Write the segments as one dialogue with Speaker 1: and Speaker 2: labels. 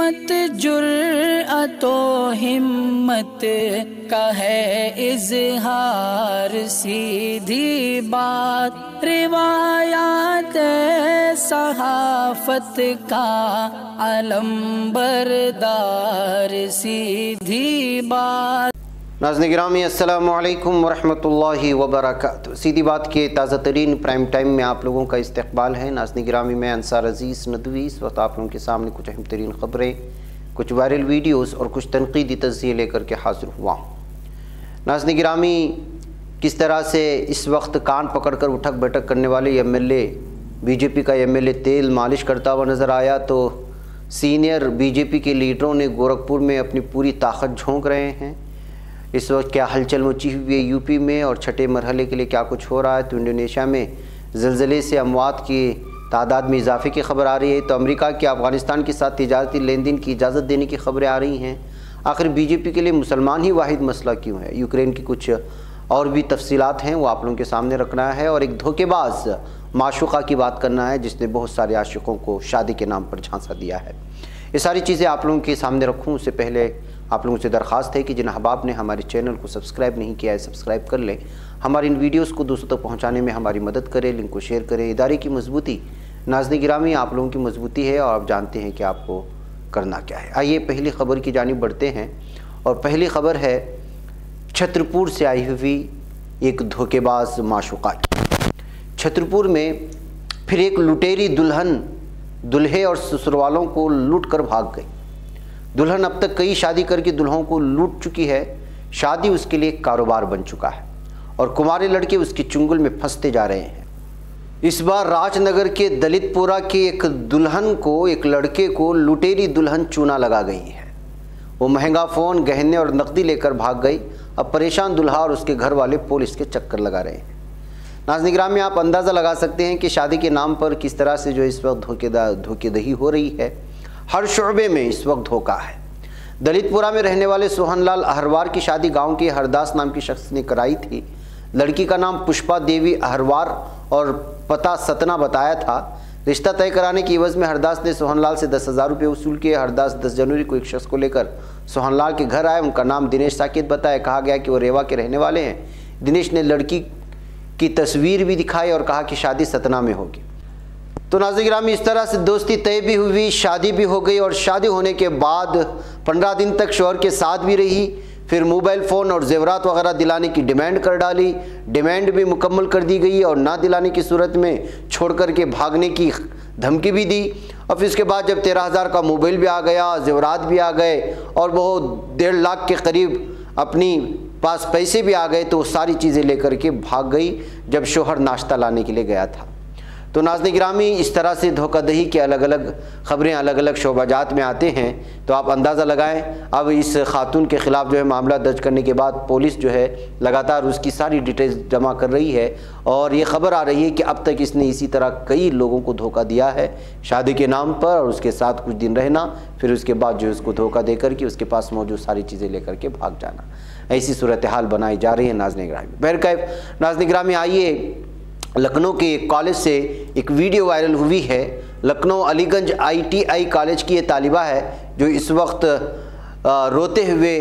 Speaker 1: मत जुर्अतो हिम्मत का है इज़हार, सीधी बात रिवायात सहाफत का अलम बरदार, सीधी बात।
Speaker 2: नाज़रीन गिरामी अस्सलामु अलैकुम वरहमतुल्लाहि वबरकातुहू। सीधी बात के ताज़ा तरीन प्राइम टाइम में आप लोगों का इस्तकबाल है। नाज़रीन गिरामी मैं अंसार अज़ीज़ नदवी इस वक्त आप लोगों के सामने कुछ अहम तरीन ख़बरें, कुछ वायरल वीडियोस और कुछ तनक़ीदी तज़किये लेकर के हाज़िर हुआ हूँ। नाज़रीन गिरामी किस तरह से इस वक्त कान पकड़ कर उठक बैठक करने वाले MLA BJP का MLA तेल मालिश करता हुआ नज़र आया, तो सीनियर BJP के लीडरों ने गोरखपुर में अपनी पूरी ताकत झोंक रहे हैं। इस वक्त क्या हलचल मची हुई है यूपी में और छठे मरहले के लिए क्या कुछ हो रहा है। तो इंडोनेशिया में ज़लज़ले से अमवात की तादाद में इजाफे की खबर आ रही है। तो अमेरिका के अफ़गानिस्तान के साथ तिजारती लेन देन की इजाज़त देने की खबरें आ रही हैं। आखिर BJP के लिए मुसलमान ही वाहिद मसला क्यों है। यूक्रेन की कुछ और भी तफसीलात हैं, वो आप लोगों के सामने रखना है। और एक धोखेबाज माशूक़ा की बात करना है जिसने बहुत सारे आशिकों को शादी के नाम पर झांसा दिया है। ये सारी चीज़ें आप लोगों के सामने रखूँ उससे पहले आप लोगों से दरख्वास्त है कि जिन अहबाब ने हमारे चैनल को सब्सक्राइब नहीं किया है सब्सक्राइब कर लें। हमारी इन वीडियोस को दोस्तों तक पहुंचाने में हमारी मदद करें, लिंक को शेयर करें। इदारे की मजबूती नाज़रीन गिरामी आप लोगों की मजबूती है और आप जानते हैं कि आपको करना क्या है। आइए पहली ख़बर की जानिब बढ़ते हैं और पहली ख़बर है छतरपुर से आई हुई एक धोखेबाज माशूक़ा। छतरपुर में फिर एक लुटेरी दुल्हन दूल्हे और ससुरवालों को लूट कर भाग गई। दुल्हन अब तक कई शादी करके दुल्हों को लूट चुकी है। शादी उसके लिए कारोबार बन चुका है और कुंवारे लड़के उसके चुंगल में फंसते जा रहे हैं। इस बार राजनगर के दलितपुरा के एक दुल्हन को, एक लड़के को लुटेरी दुल्हन चूना लगा गई है। वो महंगा फ़ोन, गहने और नकदी लेकर भाग गई। अब परेशान दुल्हा और उसके घर वाले पुलिस के चक्कर लगा रहे हैं। नाज़रीन गिरामी में आप अंदाज़ा लगा सकते हैं कि शादी के नाम पर किस तरह से जो इस वक्त धोखेदही हो रही है। हर शुअबे में इस वक्त धोखा है। दलितपुरा में रहने वाले सोहनलाल अहरवार की शादी गांव के हरदास नाम की शख्स ने कराई थी। लड़की का नाम पुष्पा देवी अहरवार और पता सतना बताया था। रिश्ता तय कराने की एवज़ में हरदास ने सोहनलाल से 10,000 रुपये वसूल किए। हरदास 10 जनवरी को एक शख्स को लेकर सोहनलाल के घर आए। उनका नाम दिनेश साकेत बताया। कहा गया कि वो रेवा के रहने वाले हैं। दिनेश ने लड़की की तस्वीर भी दिखाई और कहा कि शादी सतना में होगी। तो नाज़रीन गिरामी इस तरह से दोस्ती तय भी हुई, शादी भी हो गई और शादी होने के बाद 15 दिन तक शौहर के साथ भी रही। फिर मोबाइल फ़ोन और जेवरात वगैरह दिलाने की डिमांड कर डाली। डिमांड भी मुकम्मल कर दी गई और ना दिलाने की सूरत में छोड़ कर के भागने की धमकी भी दी। और फिर इसके बाद जब 13,000 का मोबाइल भी आ गया, जेवरात भी आ गए और वो 1.5 लाख के करीब अपनी पास पैसे भी आ गए, तो वो सारी चीज़ें लेकर के भाग गई जब शौहर नाश्ता लाने के लिए गया था। तो नाज़रीन गिरामी इस तरह से धोखाधड़ी के अलग अलग ख़बरें अलग अलग शोबाजात में आते हैं। तो आप अंदाज़ा लगाएं। अब इस खातून के ख़िलाफ़ जो है मामला दर्ज करने के बाद पुलिस जो है लगातार उसकी सारी डिटेल्स जमा कर रही है और ये ख़बर आ रही है कि अब तक इसने इसी तरह कई लोगों को धोखा दिया है शादी के नाम पर, और उसके साथ कुछ दिन रहना, फिर उसके बाद जो उसको धोखा दे करके उसके पास मौजूद सारी चीज़ें लेकर के भाग जाना। ऐसी सूरत हाल बनाई जा रही है नाज़रीन गिरामी। बहरकैफ नाज़रीन गिरामी आइए लखनऊ के एक कॉलेज से एक वीडियो वायरल हुई है। लखनऊ अलीगंज ITI कॉलेज की ये तालिबा है जो इस वक्त रोते हुए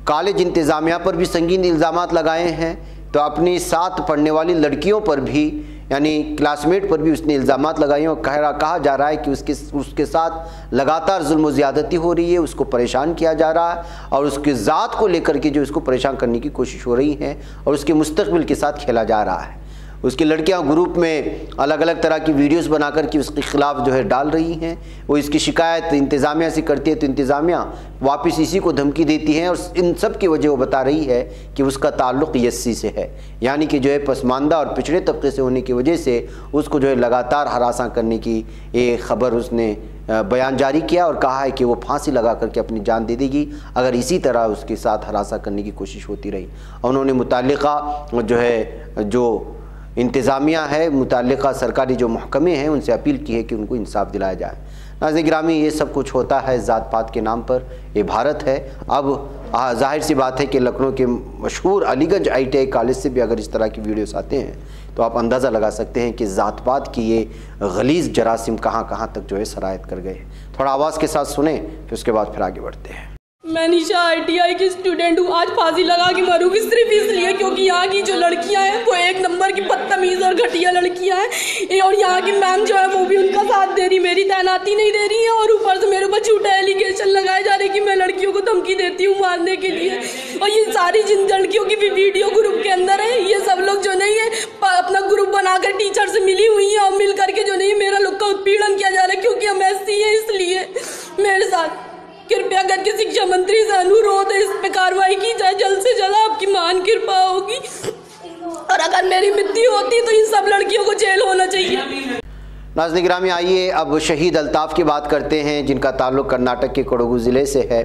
Speaker 2: कॉलेज इंतज़ामिया पर भी संगीन इल्ज़ामात लगाए हैं। तो अपनी साथ पढ़ने वाली लड़कियों पर भी यानी क्लासमेट पर भी उसने इल्ज़ामात लगाए और कहा जा रहा है कि उसके साथ लगातार जुल्म व ज़्यादती हो रही है, उसको परेशान किया जा रहा है और उसकी ज़ात को लेकर के जो इसको परेशान करने की कोशिश हो रही है और उसके मुस्तक़बिल के साथ खेला जा रहा है। उसकी लड़कियां ग्रुप में अलग अलग तरह की वीडियोस बनाकर के उसके ख़िलाफ़ जो है डाल रही हैं। वो इसकी शिकायत इंतज़ामिया से करती है तो इंतज़ामिया वापस इसी को धमकी देती हैं और इन सब की वजह वो बता रही है कि उसका ताल्लुक़ यस्सी से है, यानी कि जो है पसमानदा और पिछड़े तबके से होने की वजह से उसको जो है लगातार हरासा करने की एक ख़बर उसने बयान जारी किया और कहा है कि वो फांसी लगा करके अपनी जान दे देगी अगर इसी तरह उसके साथ हरासा करने की कोशिश होती रही। उन्होंने मुताल्लिक़ा जो है जो इंतज़ामिया है, मुताल्लिक़ा सरकारी जो महकमे हैं उनसे अपील की है कि उनको इंसाफ दिलाया जाए। नाज़रीन गिरामी ये सब कुछ होता है ज़ात पात के नाम पर, ये भारत है। अब जाहिर सी बात है कि लखनऊ के मशहूर अलीगंज ITI कॉलेज से भी अगर इस तरह की वीडियोस आते हैं तो आप अंदाज़ा लगा सकते हैं कि ज़ात पात की ये गलीज़ जरासीम कहाँ कहाँ तक जो है सरायत कर गए। थोड़ा आवाज़ के साथ सुने, फिर उसके बाद फिर आगे बढ़ते हैं।
Speaker 3: मैं निशा ITI की स्टूडेंट हूँ। आज फांसी लगा के मरूंगी सिर्फ इसलिए क्योंकि यहाँ की जो लड़कियाँ हैं वो एक नंबर की बदतमीज और घटिया लड़कियाँ हैं, और यहाँ की मैम जो है वो भी उनका साथ दे रही, मेरी तैनाती नहीं दे रही है, और ऊपर से मेरे ऊपर झूठा एलिगेशन लगाए जा रहे कि मैं लड़कियों को धमकी देती हूँ मारने के लिए। और ये सारी जिन लड़कियों की भी वीडियो ग्रुप के अंदर है, ये सब लोग जो नहीं है अपना ग्रुप बनाकर टीचर से मिली हुई है, और मिल करके जो नहीं मेरा लोग का उत्पीड़न किया जा रहा है क्योंकि हम SC है इसलिए मेरे साथ। कृपया करके शिक्षा मंत्री से अनुरोध है, इस पे कार्रवाई की जाए, जल्द से जल्द आपकी महान कृपा होगी, और अगर मेरी मृत्यु होती तो इन सब लड़कियों को जेल होना चाहिए।
Speaker 2: नाज़रीन गिरामी, आइए अब शहीद अल्ताफ़ की बात करते हैं, जिनका ताल्लुक़ कर्नाटक के कोडगु ज़िले से है।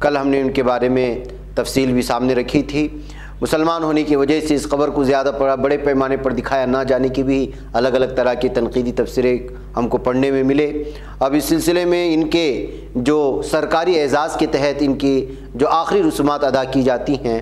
Speaker 2: कल हमने उनके बारे में तफसील भी सामने रखी थी। मुसलमान होने की वजह से इस खबर को ज़्यादा बड़े पैमाने पर दिखाया ना जाने की भी अलग अलग तरह की तनकीदी तफसीरें हमको पढ़ने में मिले। अब इस सिलसिले में इनके जो सरकारी एजाज़ के तहत इनकी जो आखिरी रसूमात अदा की जाती हैं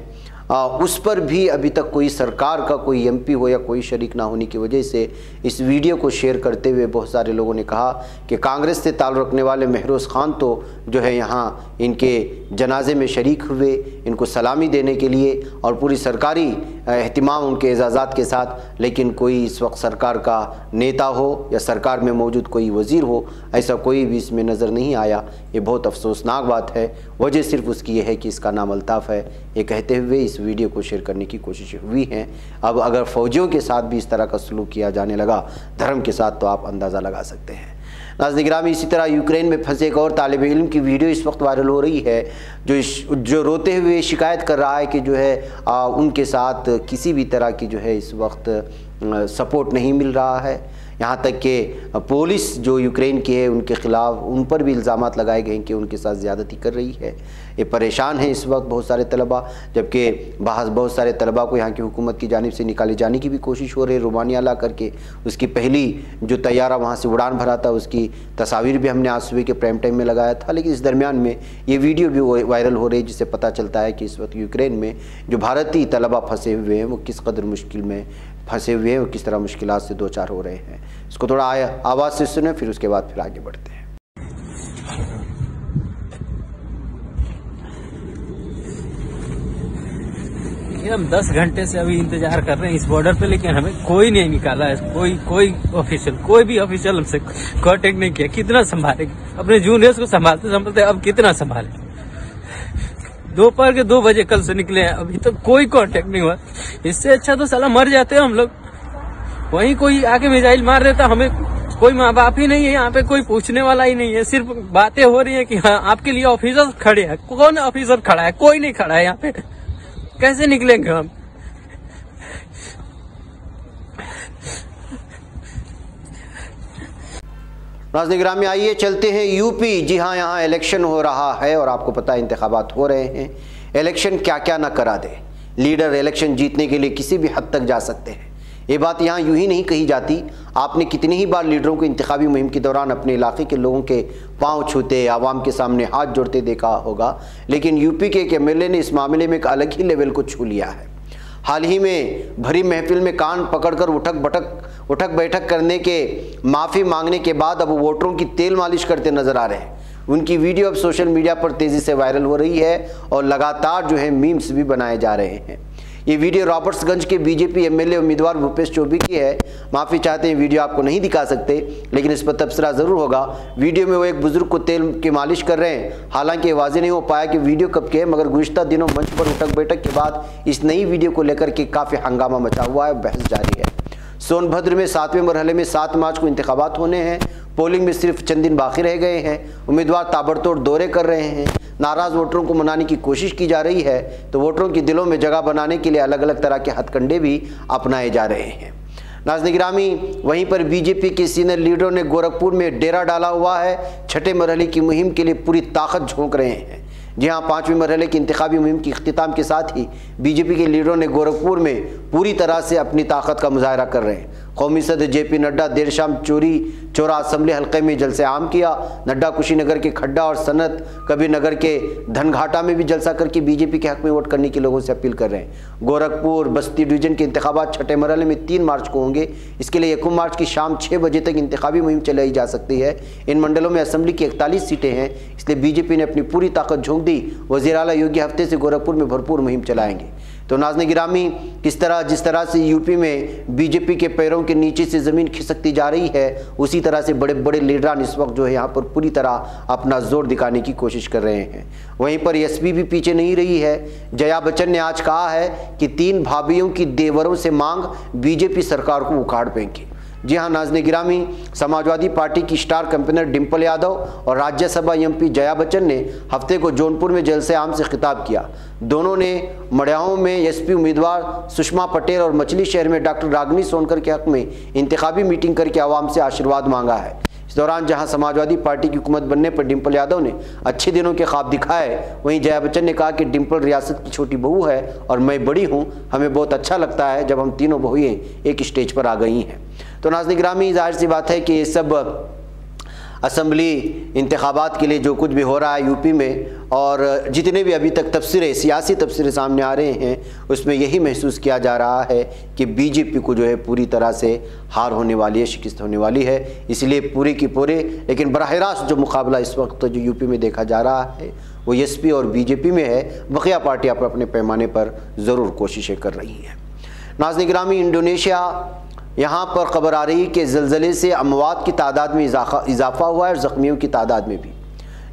Speaker 2: उस पर भी अभी तक कोई सरकार का कोई MP हो या कोई शरीक ना होने की वजह से इस वीडियो को शेयर करते हुए बहुत सारे लोगों ने कहा कि कांग्रेस से ताल्लुक़ रखने वाले महरोज़ खान तो जो है यहाँ इनके जनाजे में शरीक हुए, इनको सलामी देने के लिए और पूरी सरकारी एहतिमाम उनके एजाज़ात के साथ, लेकिन कोई इस वक्त सरकार का नेता हो या सरकार में मौजूद कोई वज़ीर हो, ऐसा कोई भी इसमें नज़र नहीं आया। ये बहुत अफसोसनाक बात है। वजह सिर्फ उसकी ये है कि इसका नाम अल्ताफ़ है। ये कहते हुए इस वीडियो को शेयर करने की कोशिश हुई हैं। अब अगर फ़ौजियों के साथ भी इस तरह का सलूक किया जाने लगा धर्म के साथ, तो आप अंदाज़ा लगा सकते हैं। नाज़रीन गिरामी, इसी तरह यूक्रेन में फंसे एक और तालिब इल्म की वीडियो इस वक्त वायरल हो रही है, जो रोते हुए शिकायत कर रहा है कि जो है उनके साथ किसी भी तरह की जो है इस वक्त सपोर्ट नहीं मिल रहा है। यहाँ तक कि पुलिस जो यूक्रेन की है उनके ख़िलाफ़ उन पर भी इल्ज़ामात लगाए गए हैं कि उनके साथ ज़्यादती कर रही है। ये परेशान हैं इस वक्त बहुत सारे तलबा, जबकि बहुत सारे तलबा को यहाँ की हुकूमत की जानिब से निकाले जाने की भी कोशिश हो रही है। रोमानिया ला करके उसकी पहली जो तैयारा वहाँ से उड़ान भरा था उसकी तस्वीर भी हमने आज सुबह के प्राइम टाइम में लगाया था। लेकिन इस दरमियान में ये वीडियो भी वायरल हो रही है, जिससे पता चलता है कि इस वक्त यूक्रेन में जो भारतीय तलबा फंसे हुए हैं वो किस कदर मुश्किल में फंसे हुए हैं और किस तरह मुश्किलात से दो चार हो रहे हैं। इसको थोड़ा आवाज़ से सुने, फिर उसके बाद फिर आगे बढ़ते हैं।
Speaker 4: हम 10 घंटे से अभी इंतजार कर रहे हैं इस बॉर्डर पे, लेकिन हमें कोई नहीं निकाला है। कोई ऑफिशियल, कोई भी ऑफिशियल हमसे कांटेक्ट नहीं किया। कितना संभालेंगे अपने जूनियर्स को, संभालते अब कितना संभाले। दोपहर के 2 बजे कल से निकले हैं, अभी तक कोई कांटेक्ट नहीं हुआ। इससे अच्छा तो साला मर जाते हैं हम लोग। वहीं कोई आके मिसाइल मार देता, हमें कोई माँ बाप ही नहीं है यहाँ पे, कोई पूछने वाला ही नहीं है। सिर्फ बातें हो रही है कि हाँ आपके लिए ऑफिसर खड़े हैं। कौन ऑफिसर खड़ा है? कोई नहीं खड़ा है यहाँ पे। कैसे निकलेंगे हम?
Speaker 2: नाज़रीन गिरामी, आइए चलते हैं यूपी। जी हाँ, यहाँ इलेक्शन हो रहा है और आपको पता है इंतखाबात हो रहे हैं। इलेक्शन क्या क्या ना करा दे। लीडर इलेक्शन जीतने के लिए किसी भी हद तक जा सकते हैं। ये बात यहाँ यूं ही नहीं कही जाती। आपने कितनी ही बार लीडरों को इंतखाबी मुहिम के दौरान अपने इलाके के लोगों के पांव छूते, आवाम के सामने हाथ जोड़ते देखा होगा, लेकिन यूपी के एक MLA ने इस मामले में एक अलग ही लेवल को छू लिया है। हाल ही में भरी महफिल में कान पकड़कर उठक बैठक करने के माफ़ी मांगने के बाद अब वोटरों की तेल मालिश करते नजर आ रहे हैं। उनकी वीडियो अब सोशल मीडिया पर तेज़ी से वायरल हो रही है और लगातार जो है मीम्स भी बनाए जा रहे हैं। ये वीडियो रॉबर्ट्सगंज के BJP MLA उम्मीदवार भूपेश चौबे की है। माफ़ी चाहते हैं वीडियो आपको नहीं दिखा सकते, लेकिन इस पर तबसरा ज़रूर होगा। वीडियो में वो एक बुजुर्ग को तेल की मालिश कर रहे हैं। हालांकि वाज़ेह नहीं हो पाया कि वीडियो कब के है, मगर गुज़िश्ता दिनों मंच पर उठक बैठक के बाद इस नई वीडियो को लेकर के काफ़ी हंगामा मचा हुआ है, बहस जारी है। सोनभद्र में 7वें मरहले में 7 मार्च को इंतखाबात होने हैं। पोलिंग में सिर्फ चंद दिन बाकी रह गए हैं। उम्मीदवार ताबड़तोड़ दौरे कर रहे हैं। नाराज़ वोटरों को मनाने की कोशिश की जा रही है, तो वोटरों के दिलों में जगह बनाने के लिए अलग अलग तरह के हथकंडे भी अपनाए जा रहे हैं। नाज़रीन गिरामी, वहीं पर BJP के सीनियर लीडरों ने गोरखपुर में डेरा डाला हुआ है। छठे मरहले की मुहिम के लिए पूरी ताकत झोंक रहे हैं। जी हाँ, 5वें मरहले की इंतखाबी मुहिम की इख्तिताम के साथ ही BJP के लीडरों ने गोरखपुर में पूरी तरह से अपनी ताकत का मुजाहरा कर रहे हैं। कौमी सदर JP नड्डा देर शाम चौरा असम्बली हल्के में जलसे आम किया। नड्डा कुशीनगर के खड्डा और सनत कबीर नगर के धनघाटा में भी जलसा करके बीजेपी के हक में वोट करने के लोगों से अपील कर रहे हैं। गोरखपुर बस्ती डिवीजन के इंतखाबात छठे मरहले में 3 मार्च को होंगे। इसके लिए 1 मार्च की शाम 6 बजे तक इंतखाबी मुहिम चलाई जा सकती है। इन मंडलों में असम्बली की 41 सीटें हैं, इसलिए बीजेपी ने अपनी पूरी ताकत झोंक दी। वज़ीर आला योगी हफ्ते से गोरखपुर में भरपूर मुहिम चलाएंगे। तो नाज़रीन गिरामी, जिस तरह से यूपी में बीजेपी के पैरों के नीचे से ज़मीन खिसकती जा रही है, उसी तरह से बड़े बड़े लीडरान इस वक्त जो है यहाँ पर पूरी तरह अपना जोर दिखाने की कोशिश कर रहे हैं। वहीं पर एसपी भी पीछे नहीं रही है। जया बच्चन ने आज कहा है कि 3 भाभीयों की देवरों से मांग बीजेपी सरकार को उखाड़ फेंके। जी हाँ नाज़रीन गिरामी, समाजवादी पार्टी की स्टार कैंपेनर डिम्पल यादव और राज्यसभा MP जया बच्चन ने हफ्ते को जौनपुर में जलसे आम से खिताब किया। दोनों ने मड़ियाओं में SP उम्मीदवार सुषमा पटेल और मछली शहर में डॉक्टर रागिनी सोनकर के हक में इंतखाबी मीटिंग करके आवाम से आशीर्वाद मांगा है। इस दौरान जहां समाजवादी पार्टी की हुकूमत बनने पर डिम्पल यादव ने अच्छे दिनों के ख्वाब दिखाए, वहीं जया बच्चन ने कहा कि डिम्पल रियासत की छोटी बहू है और मैं बड़ी हूं। हमें बहुत अच्छा लगता है जब हम तीनों बहुएं एक स्टेज पर आ गई हैं। तो नाज़रीन गिरामी, जाहिर सी बात है कि ये सब असम्बली इंतखाबात के लिए जो कुछ भी हो रहा है यूपी में, और जितने भी अभी तक सियासी तबसरे सामने आ रहे हैं, उसमें यही महसूस किया जा रहा है कि बीजेपी को जो है पूरी तरह से हार होने वाली है, शिकस्त होने वाली है। इसलिए पूरे की पूरे, लेकिन बराह रास्त जो मुकाबला इस वक्त जो यूपी में देखा जा रहा है वो SP और बीजेपी में है। बकिया पार्टियाँ अपने पैमाने पर ज़रूर कोशिशें कर रही हैं। नाज़रीन गिरामी, इंडोनेशिया, यहाँ पर खबर आ रही कि ज़लज़ले से अमवात की तादाद में इजाफा हुआ है और ज़ख्मियों की तादाद में भी।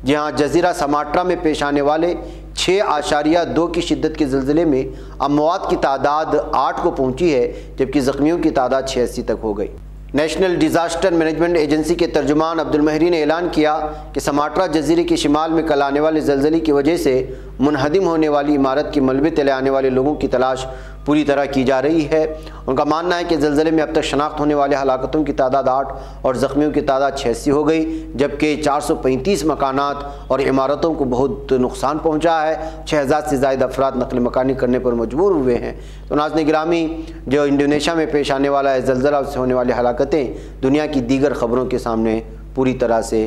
Speaker 2: जहाँ जजीरा समाट्रा में पेश आने वाले 6.2 की शिद्दत के ज़लज़ले में अमवात की तादाद 8 को पहुँची है, जबकि ज़ख्मियों की तादाद 86 तक हो गई। नेशनल डिज़ास्टर मैनेजमेंट एजेंसी के तर्जुमान अब्दुल महरी ने ऐलान किया कि समाट्रा जजीरे के शिमाल में कल आने वाले ज़लज़ले की वजह से मुनहदिम होने वाली इमारत के मलबे तले आने वाले लोगों की तलाश पूरी तरह की जा रही है। उनका मानना है कि ज़लज़ले में अब तक शनाख्त होने वाले हलाकतों की तादाद 8 और ज़ख्मियों की तादाद 86 हो गई, जबकि 435 मकानात और इमारतों को बहुत नुकसान पहुँचा है। 6000 से ज़ायद अफराद नकल मकानी करने पर मजबूर हुए हैं। तो नाज़रीन गिरामी, जो इंडोनेशिया में पेश आने वाला है ज़लज़ला, उससे होने वाली हलाकतें दुनिया की दीगर ख़बरों के सामने पूरी तरह से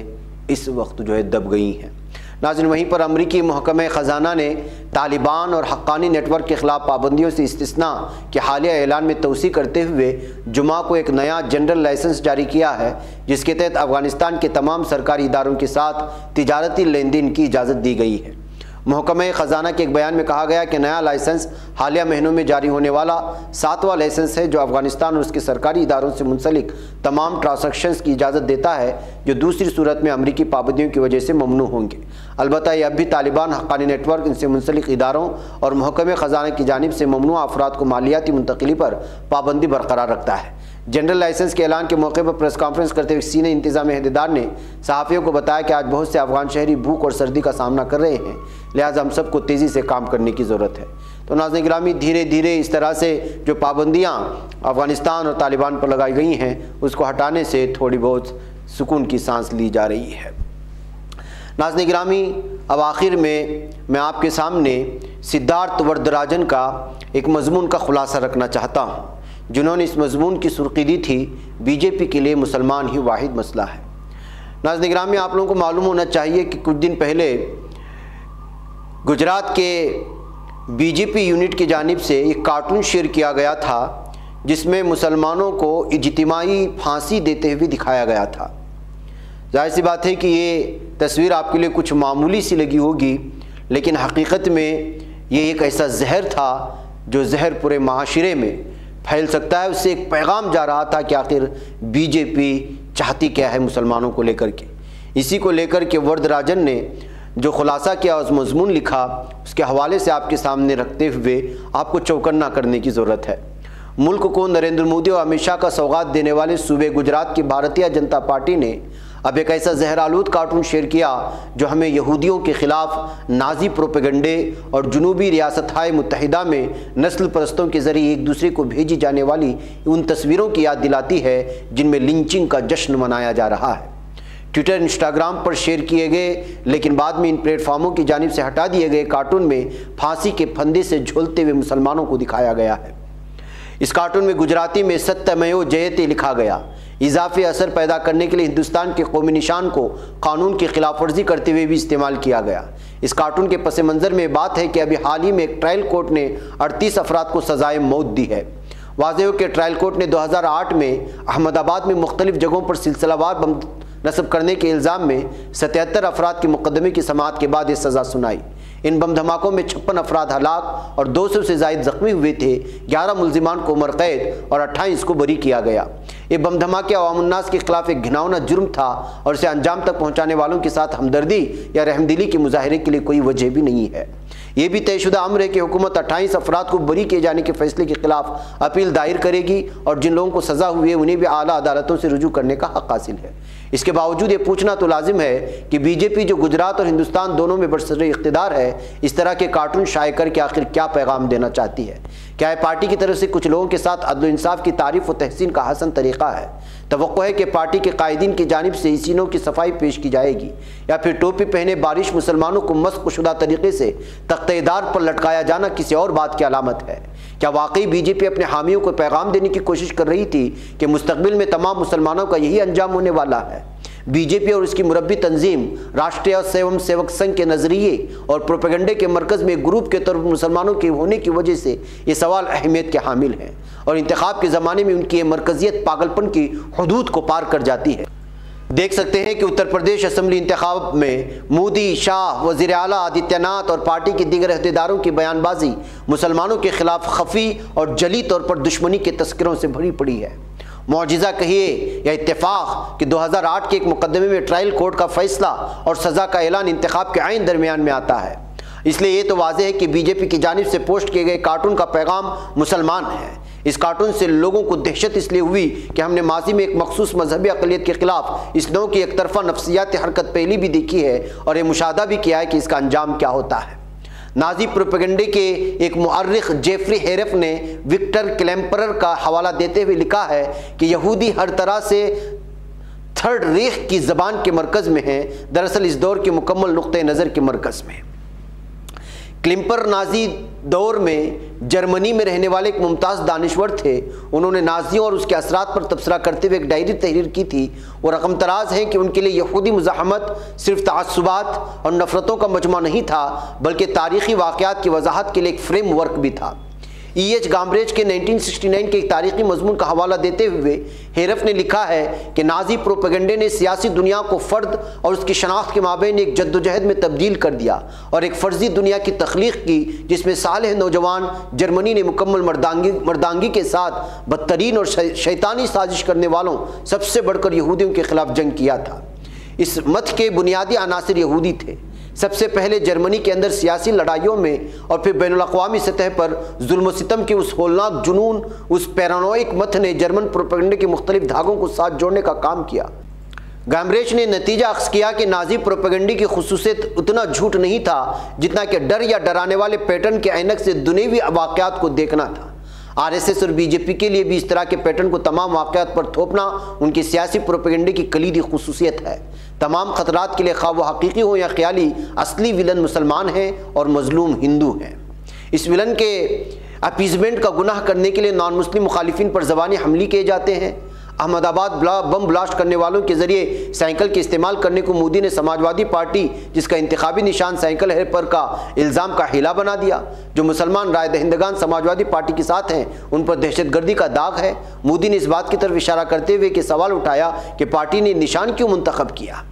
Speaker 2: इस वक्त जो है दब गई हैं। नाज़रीन, वहीं पर अमरीकी महकमा ख़जाना ने तालिबान और हक्कानी नेटवर्क के ख़िलाफ़ पाबंदियों से इस्तिस्ना के हालिया ऐलान में तौसी करते हुए जुमा को एक नया जनरल लाइसेंस जारी किया है, जिसके तहत अफ़गानिस्तान के तमाम सरकारी इदारों के साथ तिजारती लेन देन की इजाज़त दी गई है। महकमा ख़जाना के एक बयान में कहा गया कि नया लाइसेंस हालिया महीनों में जारी होने वाला 7वां लाइसेंस है, जो अफ़गानिस्तान और उसके सरकारी इदारों से मुंसलिक तमाम ट्रांसैक्शंस की इजाज़त देता है, जो दूसरी सूरत में अमरीकी पाबंदियों की वजह से ममनू होंगे। अलबत्ता यह अब भी तालिबान, हक्कानी नेटवर्क, इनसे मुंसलिक इदारों और महकमा ख़जाना की जानिब से ममनुआ अफराद को मालियाती मुंतकिली पर पाबंदी बरकरार रखता है। जनरल लाइसेंस के ऐलान के मौके पर प्रेस कॉन्फ्रेंस करते हुए सीनियर इंतजामी अहदेदार ने सहाफ़ियों को बताया कि आज बहुत से अफगान शहरी भूख और सर्दी का सामना कर रहे हैं, लिहाजा हम सबको तेज़ी से काम करने की ज़रूरत है। तो नाज़रीन गिरामी, धीरे धीरे इस तरह से जो पाबंदियाँ अफ़गानिस्तान और तालिबान पर लगाई गई हैं, उसको हटाने से थोड़ी बहुत सुकून की सांस ली जा रही है। नाज़रीन गिरामी, अब आखिर में मैं आपके सामने सिद्धार्थ वरदराजन का एक मजमून का खुलासा रखना चाहता हूँ, जिन्होंने इस मजमून की सुर्खी दी थी, बीजेपी के लिए मुसलमान ही वाहिद मसला है। नाज़रीन गिरामी, आप लोगों को मालूम होना चाहिए कि कुछ दिन पहले गुजरात के बीजेपी यूनिट की जानिब से एक कार्टून शेयर किया गया था, जिसमें मुसलमानों को इज्तिमाई फांसी देते हुए दिखाया गया था। जाहिर सी बात है कि ये तस्वीर आपके लिए कुछ मामूली सी लगी होगी, लेकिन हकीकत में ये एक ऐसा जहर था जो जहर पूरे माशरे में फैल सकता है। उससे एक पैगाम जा रहा था कि आखिर बीजेपी चाहती क्या है मुसलमानों को लेकर के। इसी को लेकर के वरदराजन ने जो खुलासा किया, उस मजमून लिखा, उसके हवाले से आपके सामने रखते हुए आपको चौकन्ना करने की ज़रूरत है। मुल्क को नरेंद्र मोदी और अमित शाह का सौगात देने वाले सूबे गुजरात की भारतीय जनता पार्टी ने अब एक ऐसा जहरालूद कार्टून शेयर किया जो हमें यहूदियों के ख़िलाफ़ नाजी प्रोपेगंडे और जुनूबी रियासत-ए मुत्तहिदा में नस्ल परस्तों के ज़रिए एक दूसरे को भेजी जाने वाली उन तस्वीरों की याद दिलाती है जिनमें लिंचिंग का जश्न मनाया जा रहा है। ट्विटर, इंस्टाग्राम पर शेयर किए गए लेकिन बाद में इन प्लेटफार्मों की जानिब से हटा दिए गए कार्टून में फांसी के फंदे से झूलते हुए मुसलमानों को दिखाया गया है। इस कार्टून में गुजराती में सत्यमेव जयते लिखा गया। इजाफी असर पैदा करने के लिए हिंदुस्तान के कौमी निशान को कानून की खिलाफ वर्जी करते हुए भी इस्तेमाल किया गया। इस कार्टून के पस मंज़र में बात है कि अभी हाल ही में एक ट्रायल कोर्ट ने 38 अफराद को सजाए मौत दी है। वाज़ेह हो कि ट्रायल कोर्ट ने 2008 में अहमदाबाद में मुख्तलिफ जगहों पर सिलसिलावार बम नस्ब करने के इल्ज़ाम में 77 अफराद के मुकदमे की समाअत के बाद ये सज़ा सुनाई। इन बम धमाकों में 56 अफराद हलाक और 200 से ज़ायद ज़ख्मी हुए थे। 11 मुल्जिमान को उम्र कैद और 28 को बरी किया गया। ये बम धमाके अवामुन्नास के खिलाफ एक घिनौना जुर्म था और इसे अंजाम तक पहुँचाने वालों के साथ हमदर्दी या रहमदिली के मुजाहरे के लिए कोई वजह भी नहीं है। ये भी तयशुदा अम्र है कि हुकूमत 28 अफराद को बरी किए जाने के फैसले के खिलाफ अपील दायर करेगी और जिन लोगों को सज़ा हुई है उन्हें भी आला अदालतों से रुजू करने का हक़ हासिल है। इसके बावजूद ये पूछना तो लाजिम है कि बीजेपी जो गुजरात और हिंदुस्तान दोनों में बरसर इख्तिदार है, इस तरह के कार्टून शाये करके आखिर क्या पैगाम देना चाहती है? क्या पार्टी की तरफ से कुछ लोगों के साथ अदल इंसाफ की तारीफ व तहसीन का हसन तरीक़ा है? तवक्को है कि पार्टी के कायदीन की जानिब से सीनों की सफाई पेश की जाएगी या फिर टोपी पहने बारिश मुसलमानों को मस्क़शुदा तरीके से तख्तेदार पर लटकाया जाना किसी और बात की अलामत है? क्या वाकई बीजेपी अपने हामियों को पैगाम देने की कोशिश कर रही थी कि मुस्तकबिल में तमाम मुसलमानों का यही अंजाम होने वाला है? बीजेपी और उसकी मुरब्बी तंजीम राष्ट्रीय स्वयं सेवक संघ के नजरिए और प्रोपेगेंडे के मरकज़ में ग्रुप के तौर पर मुसलमानों के होने की वजह से ये सवाल अहमियत के हामिल हैं और इंतखाब के ज़माने में उनकी ये मरकजियत पागलपन की हदूद को पार कर जाती है। देख सकते हैं कि उत्तर प्रदेश असम्बली इंतखाब में मोदी, शाह, वज़ीर आला आदित्यनाथ और पार्टी के दीगर अहदेदारों की बयानबाजी मुसलमानों के खिलाफ खफी और जली तौर पर दुश्मनी के तस्करों से भरी पड़ी है। मौजिज़ा कहिए या इत्तेफाक कि 2008 के एक मुकदमे में ट्रायल कोर्ट का फैसला और सज़ा का ऐलान इंतखाब के आइन दरमियान में आता है। इसलिए ये तो वाज़ेह है कि बीजेपी की जानिब से पोस्ट किए गए कार्टून का पैगाम मुसलमान है। इस कार्टून से लोगों को दहशत इसलिए हुई कि हमने माजी में एक मखसूस मजहबी अक़लियत के खिलाफ इस नौ की एक तरफा नफ्सियाती हरकत पहली भी देखी है और ये मुशाहदा भी किया है कि इसका अंजाम क्या होता है। नाजी प्रोपेगेंडे के एक मुअर्रिख जेफरी हेरेफ ने विक्टर क्लैम्परर का हवाला देते हुए लिखा है कि यहूदी हर तरह से थर्ड रेख की ज़बान के मरकज़ में है, दरअसल इस दौर के मुकम्मल नुक्ते नज़र के मरकज़ में। क्लिम्पर नाजी दौर में जर्मनी में रहने वाले एक मुमताज़ दानिश्वर थे। उन्होंने नाजियों और उसके असरात पर तबसरा करते हुए एक डायरी तहरीर की थी। वो रकम तराज है कि उनके लिए यहूदी मुज़ाहमत सिर्फ तअस्सुबात और नफ़रतों का मजमा नहीं था, बल्कि तारीख़ी वाक़यात की वजाहत के लिए एक फ्रेम वर्क भी था। E.H. गाम्ब्रेज के 1969 के एक तारीख़ी मजमून का हवाला देते हुए हेरफ ने लिखा है कि नाजी प्रोपेगेंडे ने सियासी दुनिया को फ़र्द और उसकी शनाख्त के माबैन एक जद्दोजहद में तब्दील कर दिया और एक फ़र्जी दुनिया की तख्लीक़ की, जिसमें सालेह नौजवान जर्मनी ने मुकम्मल मर्दांगी के साथ बदतरीन और शैतानी साजिश करने वालों सबसे बढ़कर यहूदियों के ख़िलाफ़ जंग किया था। इस मत के बुनियादी अनासिर यहूदी थे। सबसे पहले जर्मनी के अंदर सियासी लड़ाइयों में और फिर बैनुल-अक़वामी सतह पर जुल्म सितम के उस होलनाक जुनून, उस पैरानोइक मत ने जर्मन प्रोपेगेंडे के मुख्तलिफ धागों को साथ जोड़ने का काम किया। गाम्ब्रेज ने नतीजा अख्ज़ किया कि नाजी प्रोपेगेंडे की खुसूसियत उतना झूठ नहीं था जितना कि डर या डराने वाले पैटर्न के ऐनक से दुनियावी वाक़यात को देखना था। आरएसएस और बीजेपी के लिए भी इस तरह के पैटर्न को तमाम वाक़यात पर थोपना उनकी सियासी प्रोपेगेंडे की कलीदी खुसूसियत है। तमाम ख़तरात के लिए ख़्वाह वो हकीकी हो या ख्याली, असली विलन मुसलमान हैं और मजलूम हिंदू हैं। इस विलन के अपीजमेंट का गुनाह करने के लिए नॉन मुस्लिम मुखालिफिन पर ज़बानी हमले किए जाते हैं। अहमदाबाद बम ब्लास्ट करने वालों के ज़रिए साइकिल के इस्तेमाल करने को मोदी ने समाजवादी पार्टी, जिसका इंतखाबी निशान साइकिल है, पर का इल्ज़ाम का हिला बना दिया। जो मुसलमान राय दहिंदगान समाजवादी पार्टी के साथ हैं उन पर दहशतगर्दी का दाग है। मोदी ने इस बात की तरफ इशारा करते हुए कि सवाल उठाया कि पार्टी ने निशान क्यों मुंतखब किया।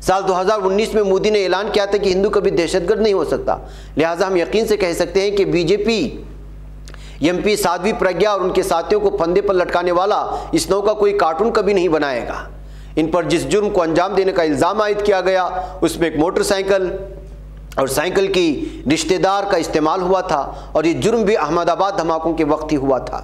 Speaker 2: साल 2019 में मोदी ने ऐलान किया था कि हिंदू कभी दहशतगर्द नहीं हो सकता, लिहाजा हम यकीन से कह सकते हैं कि बीजेपी एमपी साध्वी प्रज्ञा और उनके साथियों को फंदे पर लटकाने वाला इस नौ का कोई कार्टून कभी नहीं बनाएगा। इन पर जिस जुर्म को अंजाम देने का इल्ज़ाम आयद किया गया उसमें एक मोटरसाइकिल और साइकिल की रिश्तेदार का इस्तेमाल हुआ था और ये जुर्म भी अहमदाबाद धमाकों के वक्त ही हुआ था।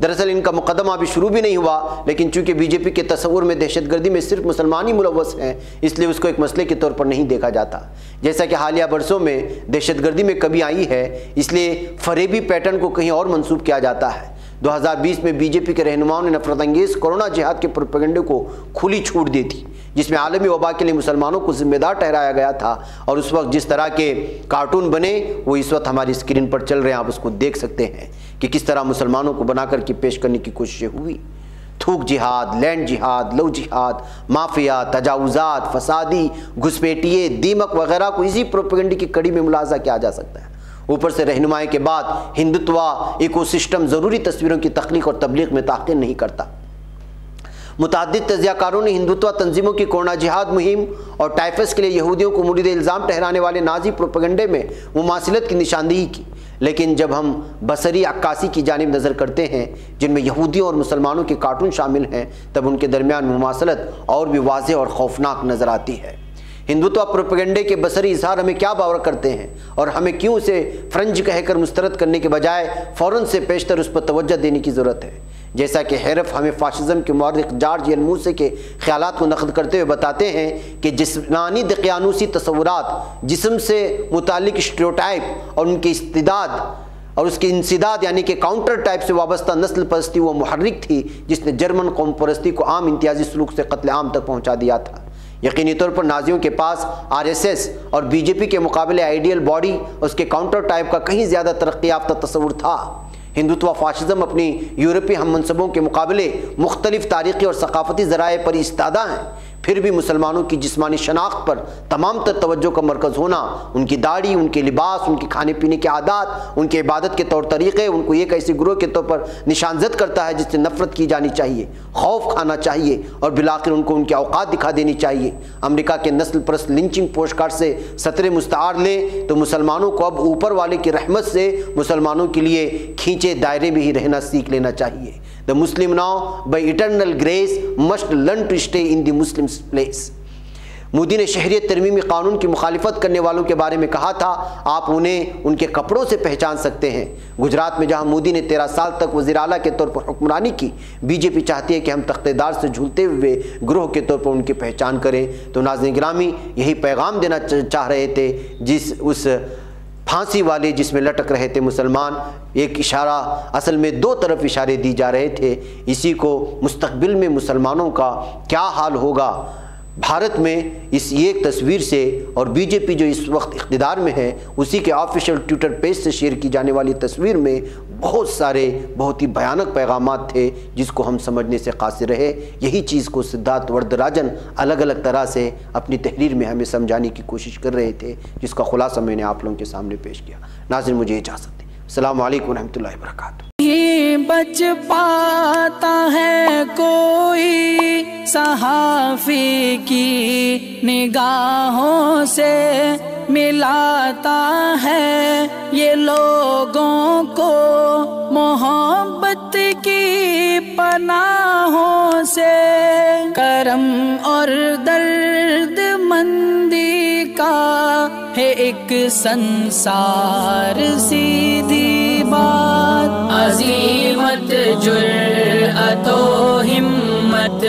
Speaker 2: दरअसल इनका मुकदमा अभी शुरू भी नहीं हुआ, लेकिन चूंकि बीजेपी के तस्वुर में दहशतगर्दी में सिर्फ मुसलमान ही मुलव्वस हैं, इसलिए उसको एक मसले के तौर पर नहीं देखा जाता। जैसा कि हालिया बरसों में दहशतगर्दी में कमी आई है, इसलिए फरेबी पैटर्न को कहीं और मंसूब किया जाता है। 2020 में बीजेपी के रहनुमाओं ने नफरत अंगेज कोरोना जिहाद के प्रोपेगेंडे को खुली छूट दी थी, जिसमें आलमी वबा के लिए मुसलमानों को जिम्मेदार ठहराया गया था। और उस वक्त जिस तरह के कार्टून बने वो इस वक्त हमारी स्क्रीन पर चल रहे हैं, आप उसको देख सकते हैं कि किस तरह मुसलमानों को बनाकर के पेश करने की कोशिशें हुई। थूक जिहाद, लैंड जिहाद, लव जिहाद, माफिया, तजावुजात, फसादी, घुसपैठिए, दीमक वगैरह को इसी प्रोपेगेंडे की कड़ी में मुलाजा किया जा सकता है। ऊपर से रहनुमाई के बाद हिंदुत्व इकोसिस्टम ज़रूरी तस्वीरों की तख्लीक और तबलीग में ताक़ीद नहीं करता। मुताद्दिद तज़ियाकारों ने हिंदुत्व तंजीमों की कोरोना जिहाद मुहिम और टाइफस के लिए यहूदियों को मुरीद इल्ज़ाम ठहराने वाले नाजी प्रोपेगेंडे में मुमासिलत की निशानदेही की, लेकिन जब हम बसरी अक्कासी की जानिब नज़र करते हैं जिनमें यहूदियों और मुसलमानों के कार्टून शामिल हैं, तब उनके दरमियान मुमासलत और भी वाज़ेह और खौफनाक नज़र आती है। हिंदुत्व प्रोपेगेंडे के बसरी इजहार हमें क्या बावर करते हैं और हमें क्यों उसे फ्रंज कहकर मुस्तरद करने के बजाय फ़ौरन से पेशतर उस पर तवज्जो देने की ज़रूरत है। जैसा कि हैरफ हमें फाशिज़म के मुअर्रिख़ जॉर्ज एल मूसे के ख़यालात को नक़द करते हुए बताते हैं कि जिस्मानी दक़यानूसी तसव्वुरात, जिस्म से मुताल्लिक़ स्टीरियोटाइप और उनकी इस्तिदाद और उसकी इंसिदाद यानी कि काउंटर टाइप से वाबस्ता नस्ल परस्ती वो मुहर्रिक थी जिसने जर्मन कौम परस्ती को आम इम्तियाजी सलूक से कत्ल आम तक पहुँचा दिया था। यकीनी तौर पर नाजियों के पास RSS और BJP के मुकाबले आइडियल बॉडी उसके काउंटर टाइप का कहीं ज़्यादा तरक्की याफ्ता तस्वुर था। हिंदुत्व फाशिज़म अपनी यूरोपीय हम मनसबों के मुकाबले मुख्तलिफ तारीख़ी और सकाफ़ती ज़राए पर इस्तादा हैं, फिर भी मुसलमानों की जिस्मानी शनाख्त पर तमाम तर तवज्जो का मरकज़ होना, उनकी दाढ़ी, उनके लिबास, उनके खाने पीने के आदात, उनके इबादत के तौर तरीक़े उनको एक ऐसे गुरोह के तौर पर निशानजद करता है जिससे नफ़रत की जानी चाहिए, खौफ खाना चाहिए और बिलाखिर उनको उनके औकात दिखा देनी चाहिए। अमेरिका के नस्ल परस्त लिंचिंग पोस्ट कार्ड से सतरे मुस्तार लें तो मुसलमानों को अब ऊपर वाले की रहमत से मुसलमानों के लिए खींचे दायरे में ही रहना सीख लेना चाहिए। The Muslim now by eternal grace must learn to stay in the Muslim's place। Modi ने शहरियत तरमीमी कानून की मुखालिफत करने वालों के बारे में कहा था, आप उन्हें उनके कपड़ों से पहचान सकते हैं। गुजरात में जहां मोदी ने 13 साल तक वज़ीर आला के तौर पर हुक्मरानी की, बीजेपी चाहती है कि हम तख्तेदार से झूलते हुए ग्रोह के तौर पर उनकी पहचान करें। तो नाज़रीन गिरामी, यही पैगाम देना चाह रहे थे जिस उस फांसी वाले जिसमें लटक रहे थे मुसलमान। एक इशारा, असल में दो तरफ इशारे दी जा रहे थे। इसी को मुस्तकबिल में मुसलमानों का क्या हाल होगा भारत में, इस एक तस्वीर से और बीजेपी जो इस वक्त इख्तिदार में है उसी के ऑफिशियल ट्विटर पेज से शेयर की जाने वाली तस्वीर में बहुत सारे बहुत ही भयानक पैगामात थे जिसको हम समझने से कासिर रहे। यही चीज़ को सिद्धार्थ वरदराजन अलग अलग तरह से अपनी तहरीर में हमें समझाने की कोशिश कर रहे थे, जिसका खुलासा मैंने आप लोगों के सामने पेश किया। नाज़रीन, मुझे इजाज़त दें। अस्सलामु अलैकुम रहमतुल्लाहि व बरकातुहू।
Speaker 1: बच पाता है कोई सहाफ़ी की निगाहों से, मिलाता है ये लोगों को मोहब्बत की पनाहों से। करम और दर्द मंदी का है एक संसार, सीधी बात अज़ीमत जुर्अतो हिम्मत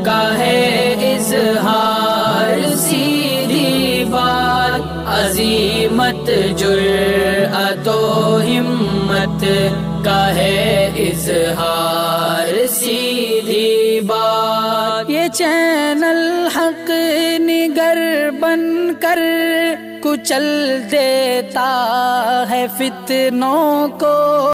Speaker 1: का है इज़हार, सीधी बात अज़ीमत जुर्अतो हिम्मत का है इज़हार, सीधी बात। ये चैनल हक निगर बनकर कुचल देता है फितनों को।